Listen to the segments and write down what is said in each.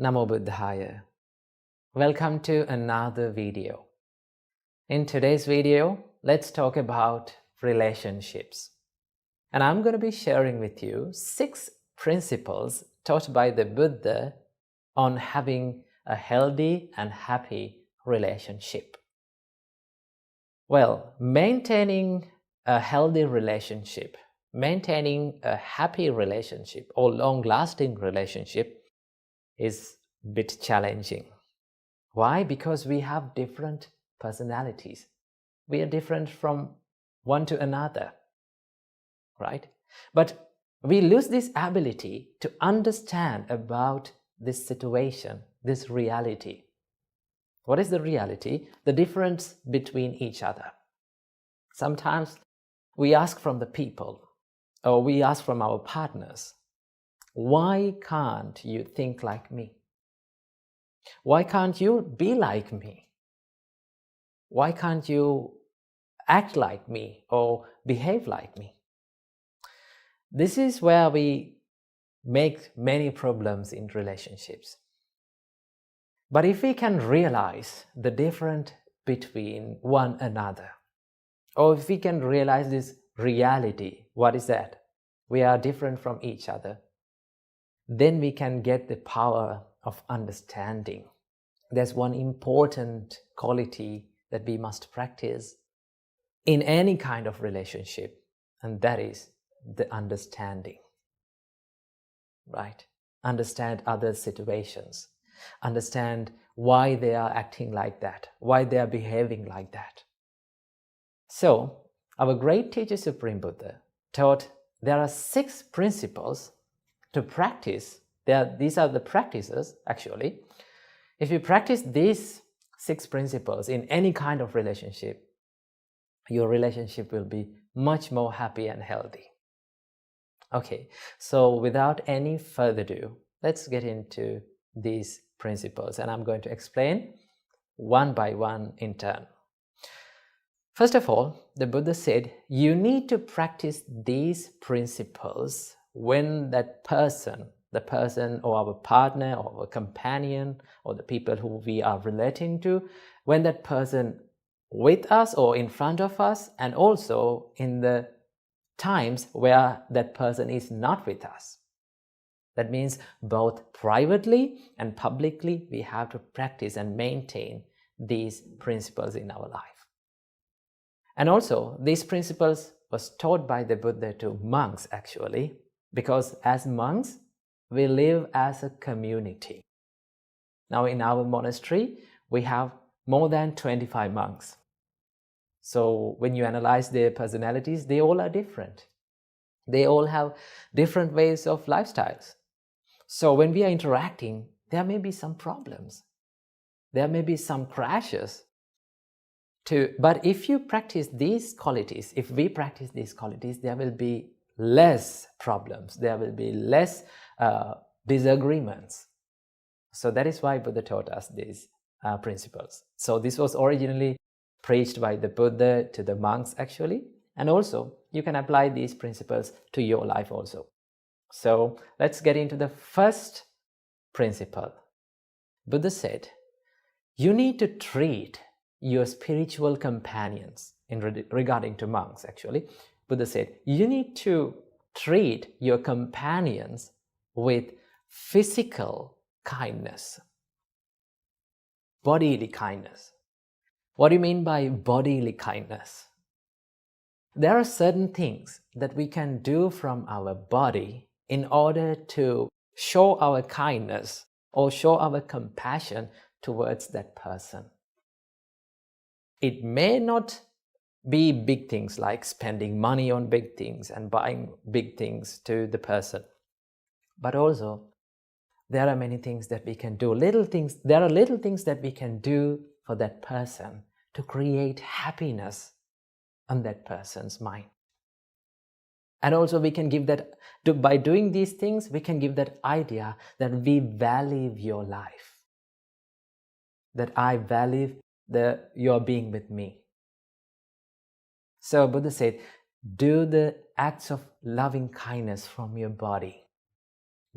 Namo Buddhaya. Welcome to another video. In today's video, let's talk about relationships. And I'm going to be sharing with you 6 principles taught by the Buddha on having a healthy and happy relationship. Well, maintaining a healthy relationship, maintaining a happy relationship or long-lasting relationship is a bit challenging. Why? Because we have different personalities. We are different from one to another, right? But we lose this ability to understand about this situation, this reality. What is the reality? The difference between each other. Sometimes we ask from the people, or we ask from our partners, why can't you think like me? Why can't you be like me? Why can't you act like me or behave like me? This is where we make many problems in relationships. But if we can realize the difference between one another, or if we can realize this reality, what is that? We are different from each other. Then we can get the power of understanding. There's one important quality that we must practice in any kind of relationship, and that is the understanding. Right? Understand other situations. Understand why they are acting like that, why they are behaving like that. So, our great teacher Supreme Buddha taught there are 6 principles to practice. These are the practices, actually. If you practice these 6 principles in any kind of relationship, your relationship will be much more happy and healthy. Okay, so without any further ado, let's get into these principles, and I'm going to explain one by one in turn. First of all, the Buddha said, you need to practice these principles when that person, the person or our partner or our companion or the people who we are relating to, when that person with us or in front of us, and also in the times where that person is not with us. That means both privately and publicly we have to practice and maintain these principles in our life. And also, these principles was taught by the Buddha to monks actually, because as monks, we live as a community. Now in our monastery, we have more than 25 monks. So when you analyze their personalities, they all are different. They all have different ways of lifestyles. So when we are interacting, there may be some problems. There may be some crashes. But if you practice these qualities, if we practice these qualities, there will be less problems. There will be less disagreements. So that is why Buddha taught us these principles. So this was originally preached by the Buddha to the monks actually. And also you can apply these principles to your life also. So let's get into the first principle. Buddha said, you need to treat your spiritual companions, regarding to monks actually. Buddha said, you need to treat your companions with physical kindness, bodily kindness. What do you mean by bodily kindness? There are certain things that we can do from our body in order to show our kindness or show our compassion towards that person. It may not be big things like spending money on big things and buying big things to the person. But also, there are many things that we can do. There are little things that we can do for that person to create happiness on that person's mind. And also we can give that, by doing these things, we can give that idea that we value your life. That I value your being with me. So Buddha said, do the acts of loving kindness from your body.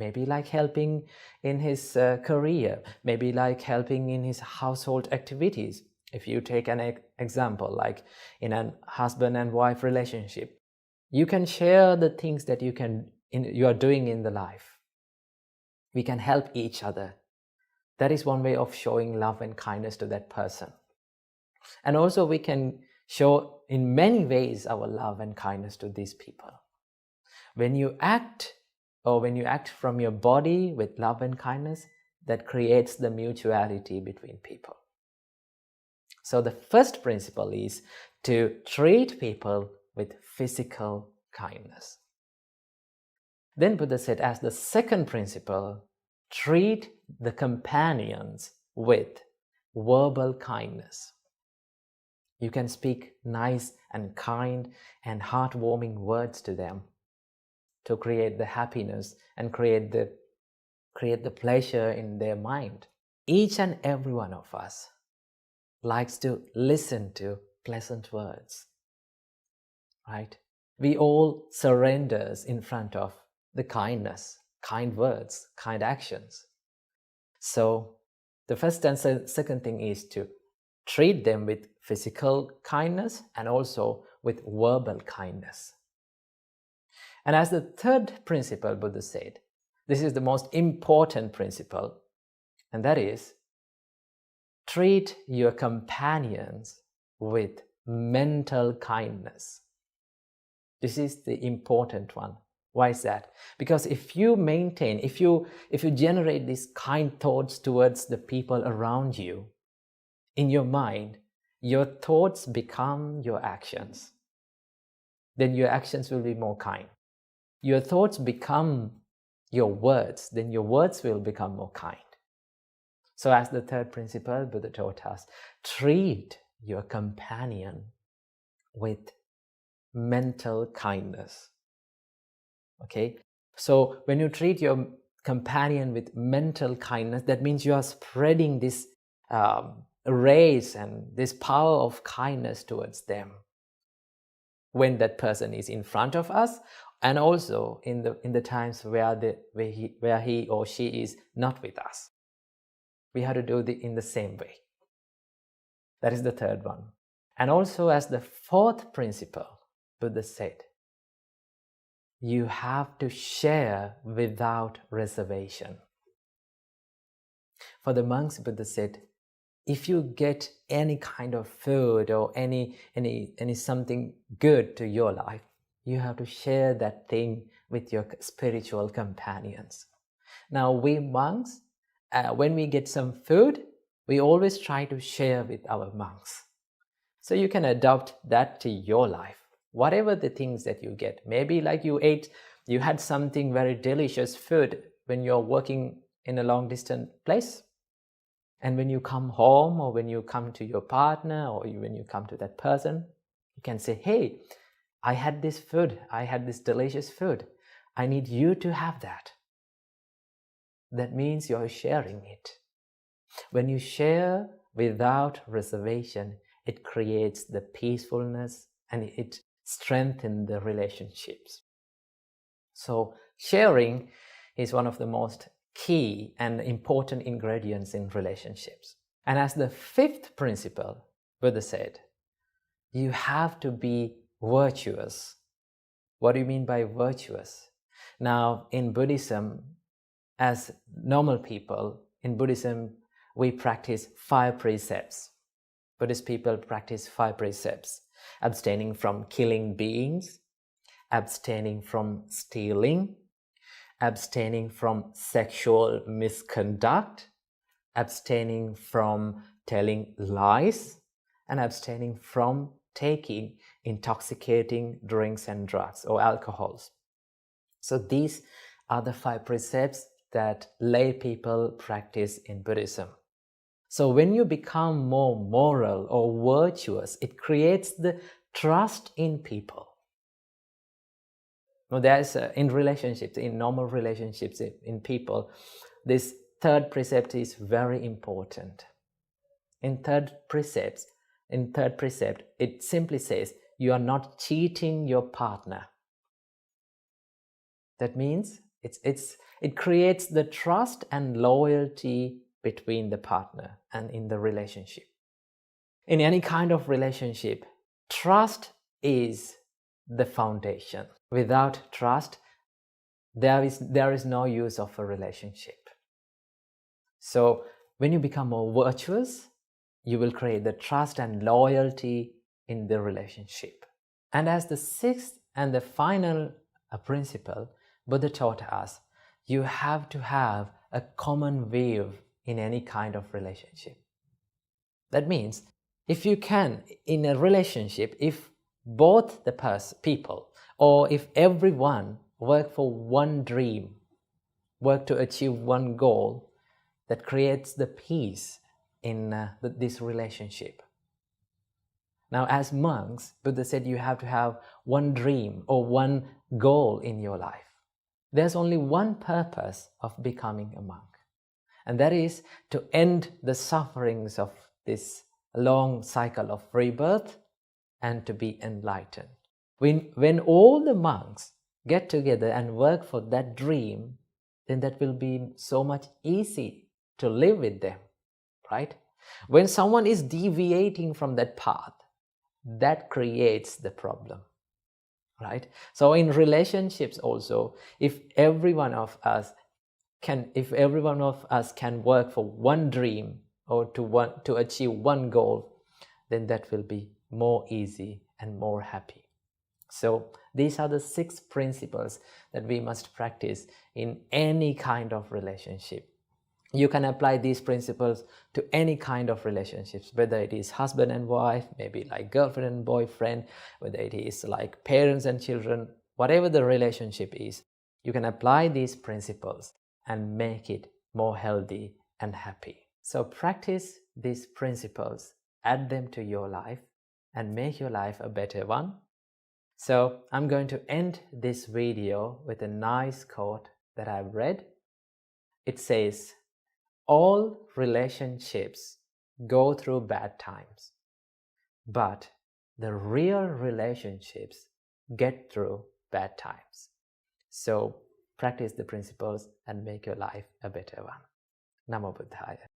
Maybe like helping in his career, maybe like helping in his household activities. If you take an example, like in a husband and wife relationship, you can share the things that you are doing in the life. We can help each other. That is one way of showing love and kindness to that person. And also we can show in many ways our love and kindness to these people. When you act from your body with love and kindness, that creates the mutuality between people. So the first principle is to treat people with physical kindness. Then Buddha said, as the second principle, treat the companions with verbal kindness. You can speak nice and kind and heartwarming words to them to create the happiness and create the pleasure in their mind. Each and every one of us likes to listen to pleasant words, right? We all surrender in front of the kindness, kind words, kind actions. So the first and second thing is to treat them with physical kindness and also with verbal kindness. And as the third principle, Buddha said, this is the most important principle, and that is, treat your companions with mental kindness. This is the important one. Why is that? Because if you generate these kind thoughts towards the people around you, in your mind, your thoughts become your actions. Then your actions will be more kind. Your thoughts become your words, then your words will become more kind. So as the third principle, Buddha taught us, treat your companion with mental kindness. Okay? So when you treat your companion with mental kindness, that means you are spreading this rays and this power of kindness towards them when that person is in front of us, and also in the times where he or she is not with us. We have to do it in the same way. That is the third one. And also as the fourth principle, Buddha said, you have to share without reservation. For the monks, Buddha said, if you get any kind of food or any something good to your life, you have to share that thing with your spiritual companions. Now, we monks, when we get some food, we always try to share with our monks. So you can adopt that to your life. Whatever the things that you get, maybe like you had something very delicious food when you're working in a long distance place. And when you come home, or when you come to your partner, or when you come to that person, you can say, hey, I had this food, I had this delicious food. I need you to have that. That means you're sharing it. When you share without reservation, it creates the peacefulness and it strengthens the relationships. So sharing is one of the most key and important ingredients in relationships. And as the fifth principle, Buddha said, you have to be virtuous. What do you mean by virtuous? Now, in Buddhism, as normal people, in Buddhism, we practice 5 precepts. Buddhist people practice 5 precepts: abstaining from killing beings, abstaining from stealing, abstaining from sexual misconduct, abstaining from telling lies, and abstaining from taking intoxicating drinks and drugs or alcohols. So these are the 5 precepts that lay people practice in Buddhism. So when you become more moral or virtuous, it creates the trust in people. Now there's in relationships, in normal relationships, in people, this third precept is very important. In third precept, it simply says, you are not cheating your partner. That means It creates the trust and loyalty between the partner and in the relationship. In any kind of relationship, trust is the foundation. Without trust, there is no use of a relationship. So when you become more virtuous, you will create the trust and loyalty in the relationship. And as the sixth and the final principle, Buddha taught us, you have to have a common view in any kind of relationship. That means, if you can, in a relationship, if both the people, or if everyone work for one dream, work to achieve one goal, that creates the peace in this relationship. Now, as monks, Buddha said you have to have one dream or one goal in your life. There's only one purpose of becoming a monk, and that is to end the sufferings of this long cycle of rebirth and to be enlightened. When all the monks get together and work for that dream, then that will be so much easy to live with them, right? When someone is deviating from that path, that creates the problem, right? So in relationships also, if every one of us can work for one dream or to achieve one goal, then that will be more easy and more happy. So these are the 6 principles that we must practice in any kind of relationship. You can apply these principles to any kind of relationships, whether it is husband and wife, maybe like girlfriend and boyfriend, whether it is like parents and children, whatever the relationship is, you can apply these principles and make it more healthy and happy. So practice these principles, add them to your life, and make your life a better one. So I'm going to end this video with a nice quote that I've read. It says, all relationships go through bad times, but the real relationships get through bad times. So practice the principles and make your life a better one. Namo Buddhaya.